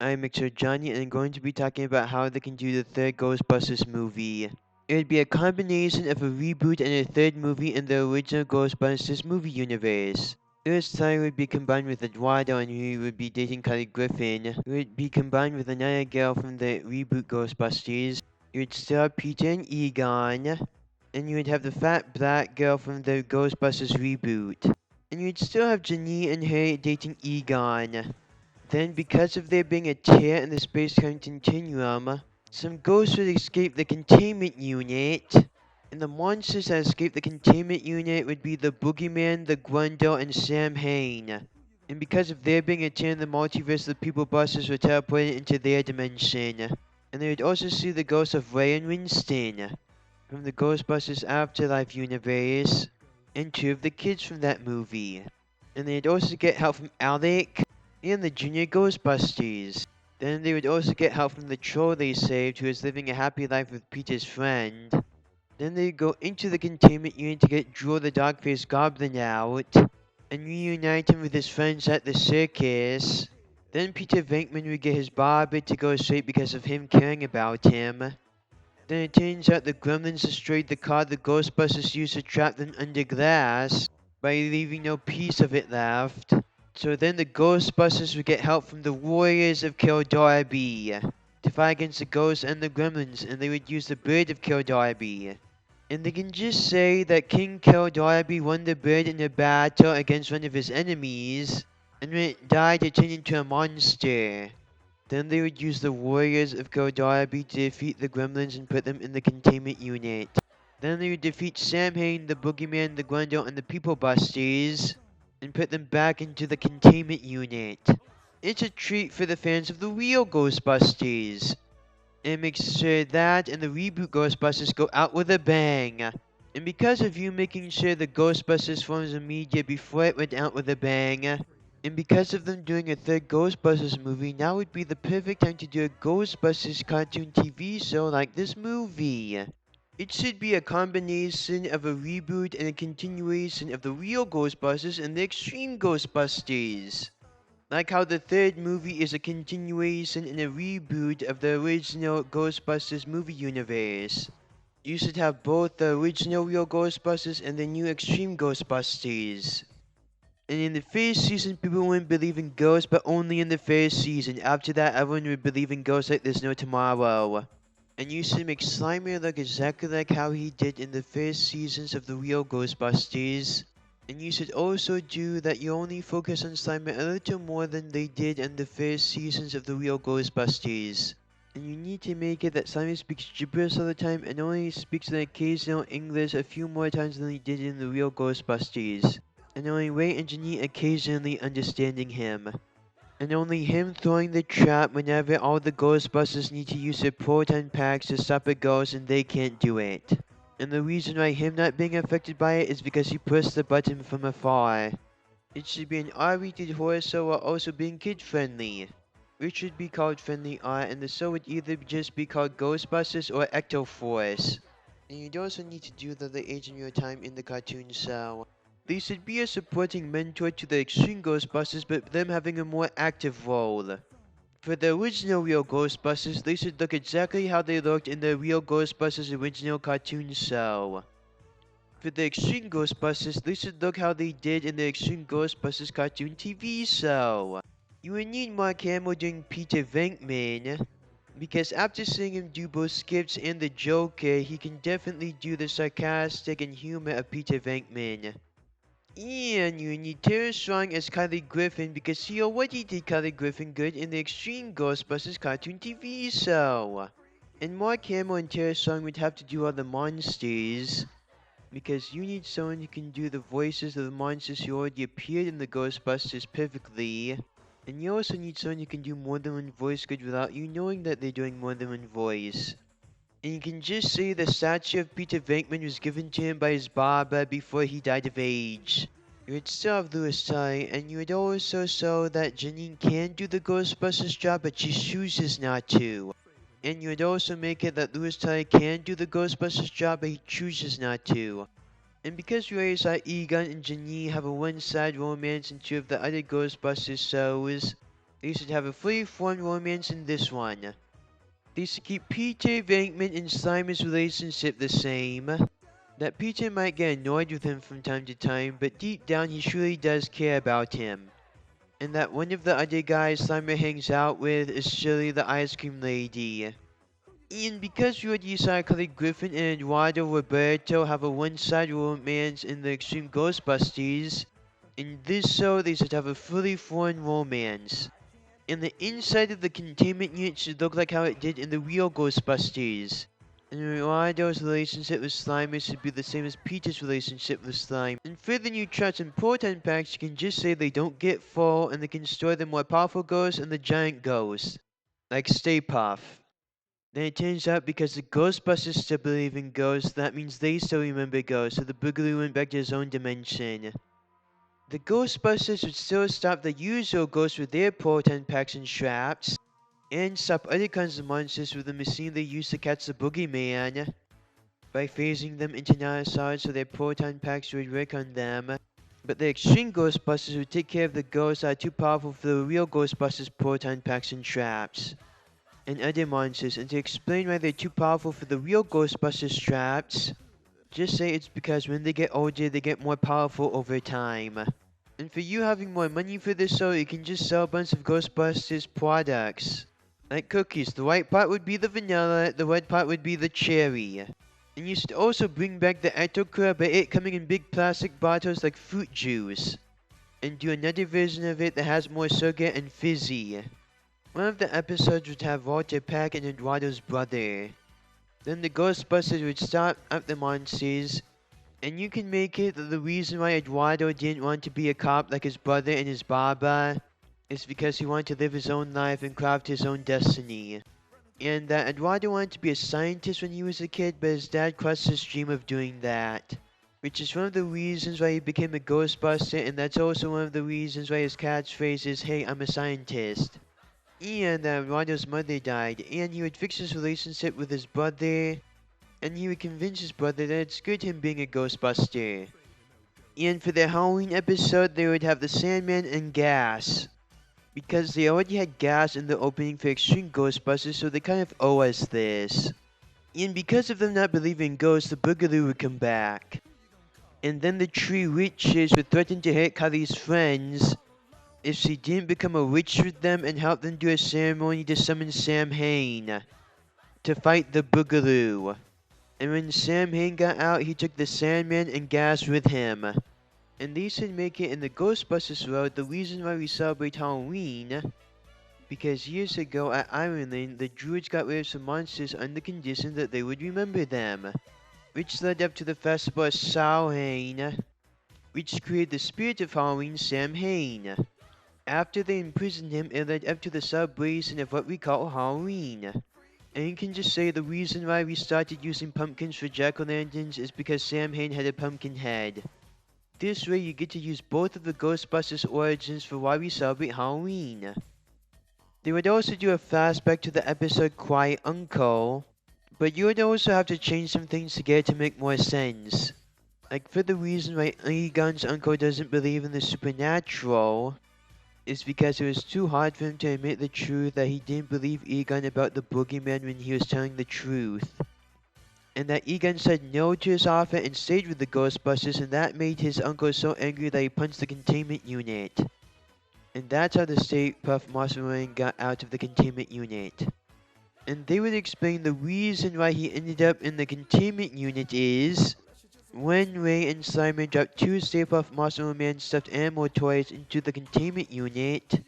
I'm Mixer Johnny, and I'm going to be talking about how they can do the third Ghostbusters movie. It would be a combination of a reboot and a third movie in the original Ghostbusters movie universe. Louis Sly would be combined with Eduardo, and he would be dating Kelly Griffin. It would be combined with another girl from the reboot Ghostbusters. You would still have Peter and Egon, and you would have the fat black girl from the Ghostbusters reboot. And you'd still have Janine and Harry dating Egon. Then, because of there being a tear in the space-time continuum, some ghosts would escape the containment unit, and the monsters that escape the containment unit would be the Boogeyman, the Grundle, and Sam Hain. And because of there being a tear in the multiverse, the People Busters were teleported into their dimension. And they would also see the ghosts of Ray and Winston from the Ghostbusters Afterlife universe, and two of the kids from that movie. And they'd also get help from Alec and the Junior Ghostbusters. Then they would also get help from the troll they saved, who was living a happy life with Peter's friend. Then they'd go into the containment unit to get Jewel the dog-faced goblin out, and reunite him with his friends at the circus. Then Peter Venkman would get his barber to go straight because of him caring about him. Then it turns out the gremlins destroyed the car the Ghostbusters used to trap them under glass by leaving no piece of it left. So then the Ghostbusters would get help from the Warriors of Kildarby to fight against the ghosts and the gremlins, and they would use the Bird of Kildarby. And they can just say that King Kildarby won the bird in a battle against one of his enemies, and when it died it turned into a monster. Then they would use the Warriors of Kildarby to defeat the gremlins and put them in the containment unit. Then they would defeat Sam Hain, the Boogeyman, the Grundle, and the People Busters, and put them back into the containment unit. It's a treat for the fans of the real Ghostbusters. And makes sure that and the reboot Ghostbusters go out with a bang. And because of you making sure the Ghostbusters forms of media before it went out with a bang, and because of them doing a third Ghostbusters movie, now would be the perfect time to do a Ghostbusters cartoon TV show like this movie. It should be a combination of a reboot and a continuation of the real Ghostbusters and the Extreme Ghostbusters. Like how the third movie is a continuation and a reboot of the original Ghostbusters movie universe. You should have both the original real Ghostbusters and the new Extreme Ghostbusters. And in the first season, people wouldn't believe in ghosts, but only in the first season. After that, everyone would believe in ghosts like there's no tomorrow. And you should make Slimer look exactly like how he did in the first seasons of the real Ghostbusters. And you should also do that you only focus on Slimer a little more than they did in the first seasons of the real Ghostbusters. And you need to make it that Slimer speaks gibberish all the time and only speaks an occasional English a few more times than he did in the real Ghostbusters. And only Ray and Janine occasionally understanding him. And only him throwing the trap whenever all the Ghostbusters need to use their proton packs to stop a ghost and they can't do it. And the reason why him not being affected by it is because he pushed the button from afar. It should be an R-rated horror show while also being kid-friendly, which should be called Friendly R, and the show would either just be called Ghostbusters or Ecto-Force. And you'd also need to do the age in your time in the cartoon show. They should be a supporting mentor to the Extreme Ghostbusters, but them having a more active role. For the original real Ghostbusters, they should look exactly how they looked in the real Ghostbusters original cartoon show. For the Extreme Ghostbusters, they should look how they did in the Extreme Ghostbusters cartoon TV show. You would need Mark Hamill doing Peter Venkman, because after seeing him do both Skips and the Joker, he can definitely do the sarcastic and humor of Peter Venkman. And you need Tara Strong as Kylie Griffin because she already did Kylie Griffin good in the Extreme Ghostbusters cartoon TV show. And Mark Hamill and Tara Strong would have to do all the monsters because you need someone who can do the voices of the monsters who already appeared in the Ghostbusters perfectly. And you also need someone who can do more than one voice good without you knowing that they're doing more than one voice. And you can just say the statue of Peter Venkman was given to him by his barber before he died of age. You would still have Louis Tully, and you would also show that Janine can do the Ghostbusters job, but she chooses not to. And you would also make it that Louis Tully can do the Ghostbusters job, but he chooses not to. And because we already saw Egon and Janine have a one-side romance in two of the other Ghostbusters shows, They should have a fully formed romance in this one. They should keep Peter, Venkman, and Slimer's relationship the same. That Peter might get annoyed with him from time to time, but deep down he surely does care about him. And that one of the other guys Slimer hangs out with is surely the ice cream lady. And because you already saw Kelly Griffin and Eduardo Roberto have a one-sided romance in the Extreme Ghostbusters, in this show they should have a fully formed romance. And the inside of the containment unit should look like how it did in the real Ghostbusters. And Eduardo's relationship with Slimer should be the same as Peter's relationship with Slime. And for the new traps and proton packs, you can just say they don't get full and they can store the more powerful ghosts and the giant ghosts. Like Stay Puft. Then it turns out because the Ghostbusters still believe in ghosts, that means they still remember ghosts, so the Boogaloo went back to his own dimension. The Ghostbusters would still stop the usual ghosts with their proton packs and traps, and stop other kinds of monsters with the machine they use to catch the boogeyman, by phasing them into dinosaurs so their proton packs would work on them. But the extreme Ghostbusters would take care of the ghosts that are too powerful for the real Ghostbusters proton packs and traps. And other monsters, and to explain why they're too powerful for the real Ghostbusters traps, just say it's because when they get older, they get more powerful over time. And for you having more money for this show, you can just sell a bunch of Ghostbusters products. Like cookies, the white part would be the vanilla, the red part would be the cherry. And you should also bring back the Atokura, but it coming in big plastic bottles like fruit juice. And do another version of it that has more sugar and fizzy. One of the episodes would have Walter Peck and Eduardo's brother. Then the Ghostbusters would stop at the monsters, and you can make it that the reason why Eduardo didn't want to be a cop like his brother and his baba is because he wanted to live his own life and craft his own destiny. And that Eduardo wanted to be a scientist when he was a kid, but his dad crushed his dream of doing that. Which is one of the reasons why he became a Ghostbuster, and that's also one of the reasons why his catchphrase is, "Hey, I'm a scientist." And Eduardo's mother died, and he would fix his relationship with his brother, and he would convince his brother that it's good him being a Ghostbuster. And for the Halloween episode, they would have the Sandman and Gas. Because they already had Gas in the opening for Extreme Ghostbusters, so they kind of owe us this. And because of them not believing ghosts, the Boogaloo would come back. And then the Tree Witches would threaten to hurt Kylie's friends if she didn't become a witch with them and help them do a ceremony to summon Sam Hain to fight the Boogaloo. And when Sam Hain got out, he took the Sandman and Gas with him. And these should make it in the Ghostbusters world the reason why we celebrate Halloween. Because years ago at Ireland, the Druids got rid of some monsters on the condition that they would remember them. Which led up to the festival of Samhain, which created the spirit of Halloween, Samhain. After they imprisoned him, it led up to the celebration of what we call Halloween. And you can just say the reason why we started using pumpkins for jack-o'-lanterns is because Sam Hain had a pumpkin head. This way you get to use both of the Ghostbusters origins for why we celebrate Halloween. They would also do a flashback to the episode Quiet Uncle, but you would also have to change some things together to make more sense. Like for the reason why Egon's uncle doesn't believe in the supernatural, is because it was too hard for him to admit the truth that he didn't believe Egon about the boogeyman when he was telling the truth. And that Egon said no to his offer and stayed with the Ghostbusters, and that made his uncle so angry that he punched the containment unit. And that's how the Stay Puft Marshmallow Man got out of the containment unit. And they would explain the reason why he ended up in the containment unit is when Ray and Slimer dropped two Stay Puft Marshmallow Man stuffed animal toys into the containment unit,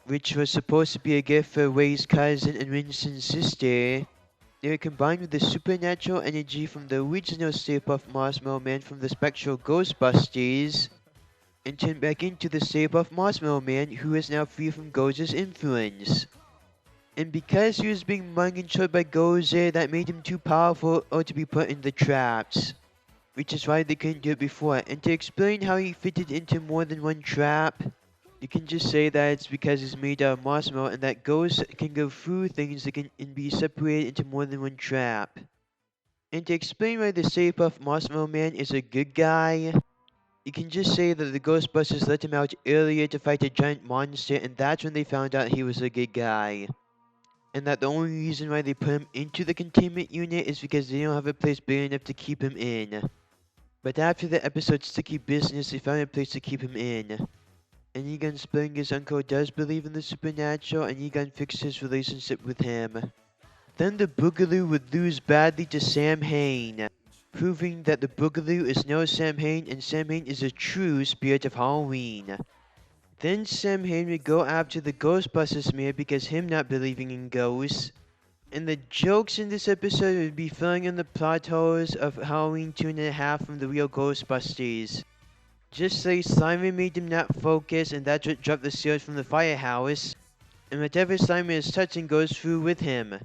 which was supposed to be a gift for Ray's cousin and Winston's sister, they were combined with the supernatural energy from the original Stay Puft Marshmallow Man from the Spectral Ghostbusters, and turned back into the Stay Puft Marshmallow Man who is now free from Gozer's influence. And because he was being mind controlled by Gozer, that made him too powerful or to be put in the traps. Which is why they couldn't do it before. And to explain how he fitted into more than one trap, you can just say that it's because he's made out of marshmallow and that ghosts can go through things that can and be separated into more than one trap. And to explain why the Stay Puft Marshmallow Man is a good guy, You can just say that the Ghostbusters let him out earlier to fight a giant monster, and that's when they found out he was a good guy. And that the only reason why they put him into the containment unit is because they don't have a place big enough to keep him in. But after the episode Sticky Business, they found a place to keep him in. And Egon Splinger's uncle does believe in the supernatural, and Egon fixed his relationship with him. Then the Boogaloo would lose badly to Sam Hain, proving that the Boogaloo is no Sam Hain, and Sam Hain is a true spirit of Halloween. Then Sam Hain would go after the Ghostbusters mayor because him not believing in ghosts. And the jokes in this episode would be filling in the plot holes of Halloween 2.5 from the real Ghostbusters. Just say Simon made them not focus, and that's what dropped the seals from the firehouse. And whatever Simon is touching goes through with him.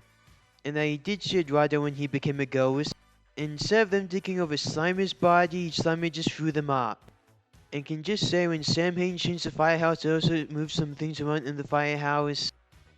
And that he did see Eduardo when he became a ghost. Instead of them taking over Slimer's body, Slimer just threw them up. And can just say when Sam Hain changed the firehouse, it also moved some things around in the firehouse,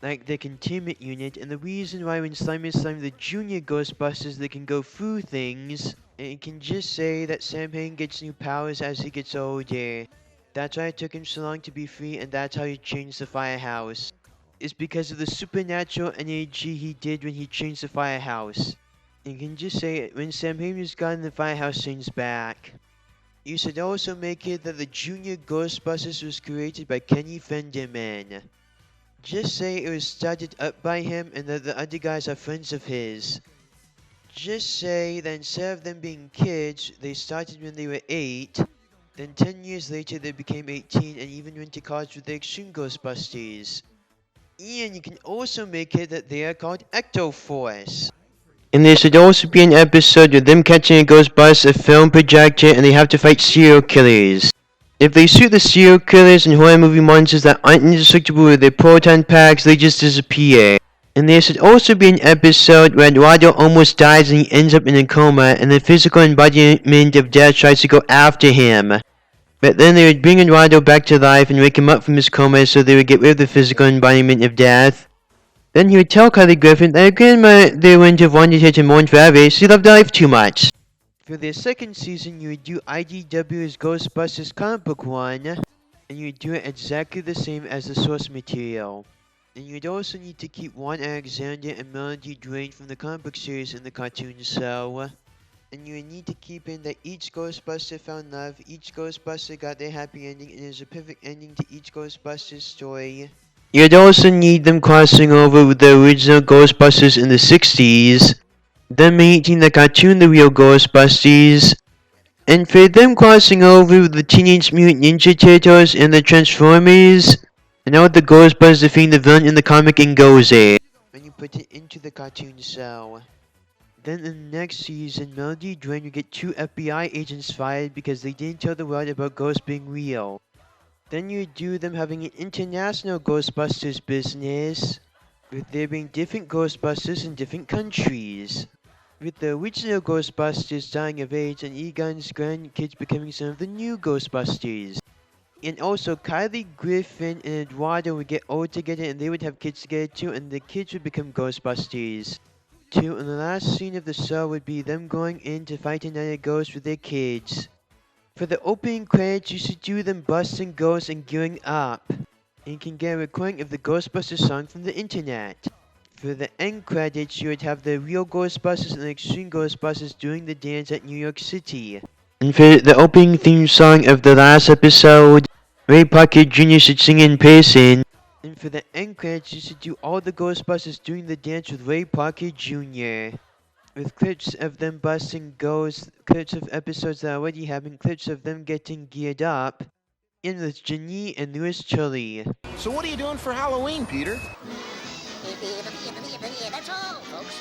like the containment unit. And the reason why when Slimer slimed the junior Ghostbusters, they can go through things. And it can just say that Sam Hain gets new powers as he gets older. That's why it took him so long to be free, and that's how he changed the firehouse. It's because of the supernatural energy he did when he changed the firehouse. You can just say when Sam Hain is gone, the firehouse changes back. You should also make it that the Junior Ghostbusters was created by Kenny Fenderman. Just say it was started up by him and that the other guys are friends of his. Just say that instead of them being kids, they started when they were 8. Then 10 years later they became 18 and even went to college with the Extreme Ghostbusters. And you can also make it that they are called Ecto-Force. And there should also be an episode with them catching a Ghostbusters, a film projector, and they have to fight serial killers. If they shoot the serial killers and horror movie monsters that aren't indestructible with their proton packs, they just disappear. And there should also be an episode where Eduardo almost dies and he ends up in a coma, and the physical embodiment of death tries to go after him. But then they would bring Eduardo back to life and wake him up from his coma so they would get rid of the physical embodiment of death. Then he would tell Kylie Griffin that her grandmother wouldn't have wanted her to mourn forever, she loved life too much. For their second season, you would do IDW's Ghostbusters comic book one, and you would do it exactly the same as the source material. And you'd also need to keep Juan Alexander and Melody Duane from the comic book series in the cartoon show. And you would need to keep in that each Ghostbuster found love, each Ghostbuster got their happy ending, and there's a perfect ending to each Ghostbusters story. You'd also need them crossing over with the original Ghostbusters in the 60s, them meeting the cartoon The Real Ghostbusters, and for them crossing over with the Teenage Mutant Ninja Turtles and the Transformers, and now the Ghostbusters defeating the villain in the comic and Gozer. When you put it into the cartoon show. Then in the next season, Melody Duane will get 2 FBI agents fired because they didn't tell the world about ghosts being real. Then you do them having an international Ghostbusters business, with there being different Ghostbusters in different countries. With the original Ghostbusters dying of AIDS and Egon's grandkids becoming some of the new Ghostbusters. And also Kylie Griffin and Eduardo would get old together and they would have kids together too, and the kids would become Ghostbusters too. And the last scene of the show would be them going in to fight another ghost with their kids. For the opening credits, you should do them busting ghosts and gearing up. And you can get a recording of the Ghostbusters song from the internet. For the end credits, you would have the real Ghostbusters and the Extreme Ghostbusters doing the dance at New York City. And for the opening theme song of the last episode, Ray Parker Jr. should sing in person. And for the end credits, you should do all the Ghostbusters doing the dance with Ray Parker Jr. With clips of them busting ghosts, clips of episodes that already happened, clips of them getting geared up, and with Janine and Louis Tully. So what are you doing for Halloween, Peter? That's all, folks.